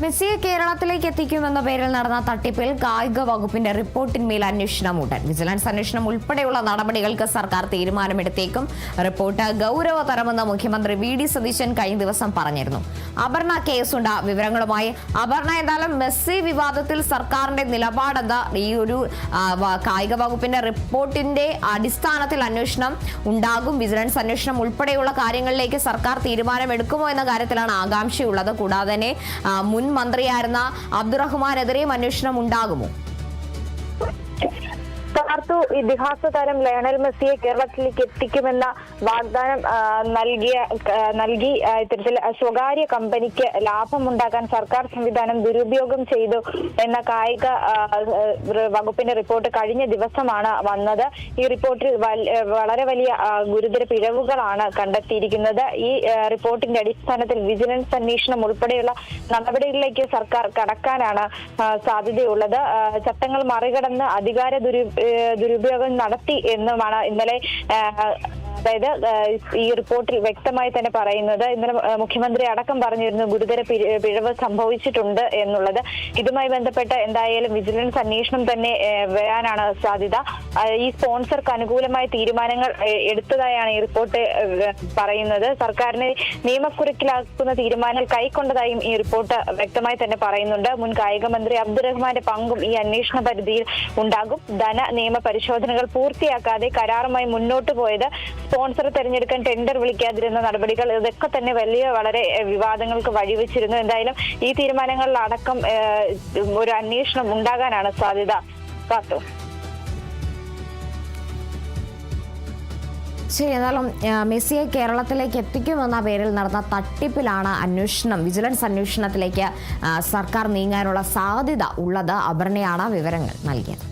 മെസ്സിയെ കേരളത്തിലേക്ക് എത്തിക്കുമെന്ന പേരിൽ നടന്ന തട്ടിപ്പിൽ കായിക വകുപ്പിന്റെ റിപ്പോർട്ടിന്മേൽ അന്വേഷണം ഉടൻ. വിജിലൻസ് അന്വേഷണം ഉൾപ്പെടെയുള്ള നടപടികൾക്ക് സർക്കാർ തീരുമാനമെടുത്തേക്കും. റിപ്പോർട്ട് ഗൗരവതരമെന്ന് മുഖ്യമന്ത്രി വി.ഡി. സതീശൻ കഴിഞ്ഞ ദിവസം പറഞ്ഞിരുന്നു. അപർണ കേസുണ്ട്. വിവരങ്ങളുമായി അപർണ, എന്തായാലും മെസ്സി വിവാദത്തിൽ സർക്കാരിന്റെ നിലപാടെന്താ? ഈ ഒരു കായിക വകുപ്പിന്റെ റിപ്പോർട്ടിന്റെ അടിസ്ഥാനത്തിൽ അന്വേഷണം ഉണ്ടാകും. വിജിലൻസ് അന്വേഷണം ഉൾപ്പെടെയുള്ള കാര്യങ്ങളിലേക്ക് സർക്കാർ തീരുമാനമെടുക്കുമോ എന്ന കാര്യത്തിലാണ് ആകാംക്ഷയുള്ളത്. കൂടാതെ തന്നെ മുൻ മന്ത്രിയായിരുന്ന അബ്ദുറഹ്മാനെതിരെയും അന്വേഷണം ഉണ്ടാകുമോ? ഇതിഹാസ താരം ലയണൽ മെസ്സിയെ കേരളത്തിലേക്ക് എത്തിക്കുമെന്ന വാഗ്ദാനം നൽകി ഇത്തരത്തിൽ സ്വകാര്യ കമ്പനിക്ക് ലാഭമുണ്ടാക്കാൻ സർക്കാർ സംവിധാനം ദുരുപയോഗം ചെയ്തു എന്ന കായിക വകുപ്പിന്റെ റിപ്പോർട്ട് കഴിഞ്ഞ ദിവസമാണ് വന്നത്. ഈ റിപ്പോർട്ടിൽ വളരെ വലിയ ഗുരുതര പിഴവുകളാണ് കണ്ടെത്തിയിരിക്കുന്നത്. ഈ റിപ്പോർട്ടിന്റെ അടിസ്ഥാനത്തിൽ വിജിലൻസ് അന്വേഷണം ഉൾപ്പെടെയുള്ള നടപടികളിലേക്ക് സർക്കാർ കടക്കാനാണ് സാധ്യതയുള്ളത്. ചട്ടങ്ങൾ മറികടന്ന് അധികാര ദുരുപയോഗം നടത്തി എന്നുമാണ് ഇന്നലെ അതായത് ഈ റിപ്പോർട്ടിൽ വ്യക്തമായി തന്നെ പറയുന്നത്. ഇന്നലെ മുഖ്യമന്ത്രി അടക്കം പറഞ്ഞിരുന്നു ഗുരുതര പിഴവ് സംഭവിച്ചിട്ടുണ്ട് എന്നുള്ളത്. ഇതുമായി ബന്ധപ്പെട്ട് എന്തായാലും വിജിലൻസ് അന്വേഷണം തന്നെ വരാനാണ് സാധ്യത. ഈ സ്പോൺസർക്ക് അനുകൂലമായ തീരുമാനങ്ങൾ എടുത്തതായാണ് ഈ റിപ്പോർട്ട് പറയുന്നത്. സർക്കാരിനെ നിയമക്കുരുക്കിലാക്കുന്ന തീരുമാനങ്ങൾ കൈക്കൊണ്ടതായും ഈ റിപ്പോർട്ട് വ്യക്തമായി തന്നെ പറയുന്നുണ്ട്. മുൻ കായിക മന്ത്രി അബ്ദുറഹ്മാന്റെ പങ്കും ഈ അന്വേഷണ പരിധിയിൽ ഉണ്ടാകും. നിയമ പരിശോധനകൾ പൂർത്തിയാക്കാതെ കരാറുമായി മുന്നോട്ട് പോയത്, സ്പോൺസറെ തെരഞ്ഞെടുക്കാൻ ടെൻഡർ വിളിക്കാതിരുന്ന നടപടികൾ, ഇതൊക്കെ തന്നെ വളരെ വിവാദങ്ങൾക്ക് വഴിവെച്ചിരുന്നു. എന്തായാലും ഈ തീരുമാനങ്ങളിൽ അടക്കം ഒരു അന്വേഷണം ഉണ്ടാകാനാണ് സാധ്യത. ശരി, എന്നാലും മെസ്സിയെ കേരളത്തിലേക്ക് എത്തിക്കുമെന്ന പേരിൽ നടന്ന തട്ടിപ്പിലാണ് അന്വേഷണം, വിജിലൻസ് അന്വേഷണത്തിലേക്ക് സർക്കാർ നീങ്ങാനുള്ള സാധ്യത ഉള്ളത്. അപർണയാണ് വിവരങ്ങൾ നൽകിയത്.